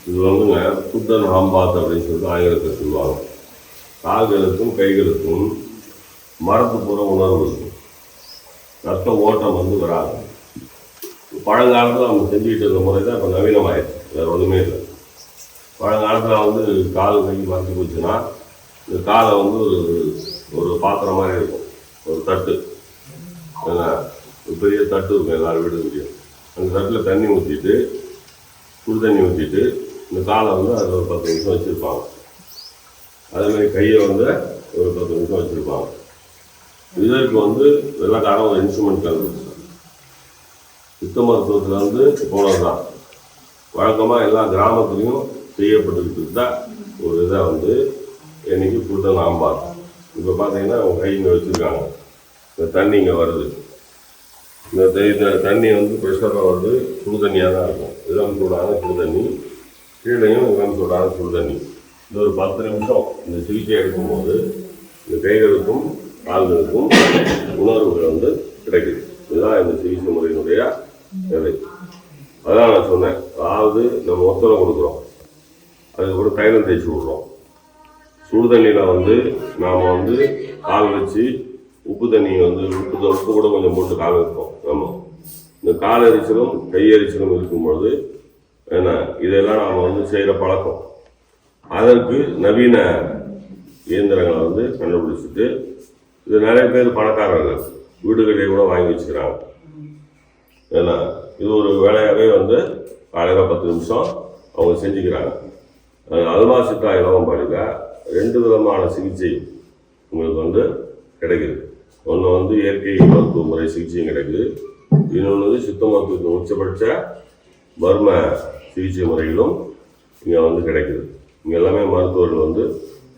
இது வந்துங்க புத்தன் ஹாம்பாத் அப்படின்னு சொல்லிட்டு ஆங்கிலத்தில் சொல்லுவாங்க. கால்களுக்கும் கைகளுக்கும் மரத்துப்புற உணர்வு இருக்கும். ரத்த ஓட்டம் வராது. பழங்காலத்தில் அவங்க செஞ்சுக்கிட்டு இருந்த முறை தான் இப்போ நவீனமாயிடுச்சு. வேறு ஒன்றுமே இல்லை. பழங்காலத்தில் கால் கை மறைச்சி போச்சுன்னா இந்த காலை ஒரு பாத்திரம் மாதிரி இருக்கும், ஒரு தட்டு, ஒரு பெரிய தட்டு இருக்கும் எல்லாரும் வீடு முடியும். அந்த தட்டில் தண்ணி ஊற்றிட்டு சுடு தண்ணி ஊற்றிட்டு இந்த காலை அதில் ஒரு 10 நிமிஷம் வச்சுருப்பாங்க. அதேமாதிரி கையை ஒரு 10 நிமிஷம் வச்சுருப்பாங்க. இதற்கு வெள்ளக்காரன் ஒரு இன்ஸ்ட்ருமெண்ட் கலந்துருச்சு. சித்த மருத்துவத்தில் போனது தான் வழக்கமாக எல்லா கிராமத்துலேயும் செய்யப்பட்டுக்கிட்டு தான் ஒரு இதை என்னைக்கு புத்தன் ஹாம்பாத். இப்போ பார்த்தீங்கன்னா அவங்க கை இங்கே வச்சுருக்காங்க. இந்த தண்ணி இங்கே வருது. இந்த தண்ணி ப்ரெஷராக வருது. சுடு தண்ணியாக தான் இருக்கும். இளம் சூடான சுடு தண்ணி, கீழையும் இளம் சூடான சுடு தண்ணி. இந்த ஒரு 10 நிமிஷம் இந்த சிகிச்சை எடுக்கும்போது இந்த கைகளுக்கும் கால்களுக்கும் உணர்வுகள் கிடைக்குது. இதுதான் இந்த சிகிச்சை முறையினுடைய நிலை. அதான் நான் சொன்னேன். அதாவது நம்ம ஒத்தலை கொடுக்குறோம், அதுக்கப்புறம் தைலம் தேய்ச்சி விட்றோம். சுடு தண்ணியில் நாம் கால் வச்சு உப்பு தண்ணி உப்பு கூட கொஞ்சம் போட்டு கால் வைப்போம். ஆமாம், இந்த கால் எரிச்சலும் கையெரிச்சலும் இருக்கும்பொழுது இதெல்லாம் நாம் செய்கிற பழக்கம். அதற்கு நவீன இயந்திரங்களை கண்டுபிடிச்சிட்டு இது நிறைய பேர் பணக்காரர்கள் வீடுகளே கூட வாங்கி வச்சுக்கிறாங்க. இது ஒரு வேலையாகவே காலையில் 10 நிமிஷம் அவங்க செஞ்சுக்கிறாங்க. அல்மாஸ் சித்தா இலவம்பாடியில் 2 விதமான சிகிச்சை உங்களுக்கு கிடைக்குது. ஒன்று இயற்கை மருத்துவ முறை சிகிச்சையும் கிடைக்குது. இன்னொன்று சித்த மருத்துவத்தின் உச்சபட்ச மர்ம சிகிச்சை முறைகளும் இங்கே கிடைக்குது. இங்கே எல்லாமே மருத்துவர்கள்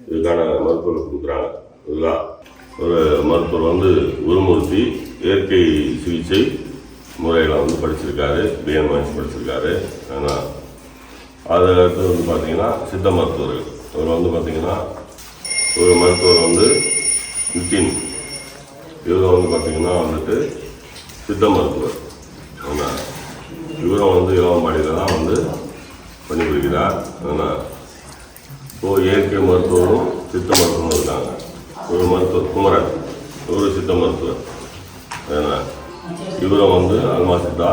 இதுக்கான மருத்துவர்கள் கொடுக்குறாங்க. இதெல்லாம் ஒரு மருத்துவர் குருமூர்த்தி இயற்கை சிகிச்சை முறையில் படிச்சிருக்காரு, பிஎன்எஸ் படிச்சிருக்காரு. ஆனால் அதை அடுத்து பார்த்தீங்கன்னா சித்த மருத்துவர்கள். இவர் பார்த்தீங்கன்னா ஒரு மருத்துவர் நித்தின். இவர் பார்த்தீங்கன்னா சித்த மருத்துவர். ஆனால் இவரும் இளவம்பாடியில் தான் பணிபுரிகிறார். ஆனால் இப்போது இயற்கை மருத்துவரும் சித்த மருத்துவரும் இருக்காங்க. ஒரு மருத்துவர் குமரன், ஒரு சித்த மருத்துவர். ஏன்னா இவரும் அல்மாஸ் சித்தா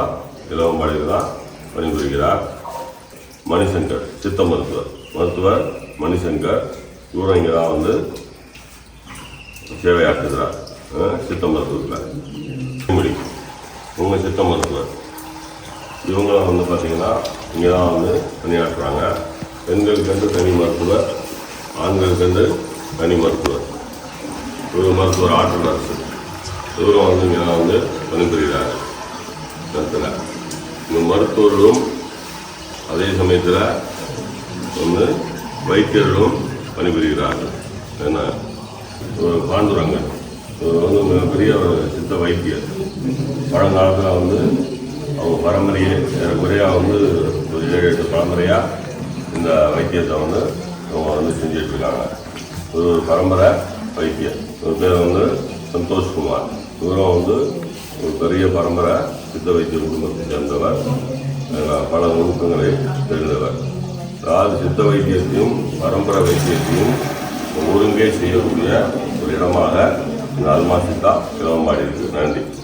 இளவம்பாடியில் தான் பணிபுரிகிறார். மணிசங்கர் சித்த மருத்துவர் மணிசங்கர், இவரும் இங்கே தான் சேவையாற்றுகிறார் சித்த மருத்துவத்தில். இவங்க சித்த மருத்துவர். இவங்களும் பார்த்தீங்கன்னா இங்கே தான் பணியாற்றுறாங்க. பெண்களுக்கு தனி மருத்துவர், ஆண்களுக்கு தனி மருத்துவர். ஒரு மருத்துவர் ஆற்றல் அரசு, இவரும் இங்கே தான் பணிபுரிகிறார். இடத்துல இந்த மருத்துவர்களும் அதே சமயத்தில் வைத்தியர்களும் பணிபுரிகிறார்கள். ஏன்னா பாண்டுரங்கன் இவர் மிகப்பெரிய ஒரு சித்த வைத்தியர். பழங்காலத்தில் அவங்க பரம்பரையே முறையாக ஒரு 7-8 பரம்பரையாக இந்த வைத்தியத்தை அவங்க செஞ்சிட்ருக்காங்க. ஒரு பரம்பரை வைத்தியர். ஒரு பேர் சந்தோஷ்குமார். இவரும் ஒரு பெரிய பரம்பரை சித்த வைத்திய குடும்பத்தை சேர்ந்தவர். பல நுணுக்கங்களை தெரிந்தவர். அதாவது சித்த வைத்தியத்தையும் பரம்பரை வைத்தியத்தையும் ஒருங்கே செய்யக்கூடிய ஒரு இடமாக இந்த அல்மாஸ் சித்தா இளவம்பாடி இருக்குது. நன்றி.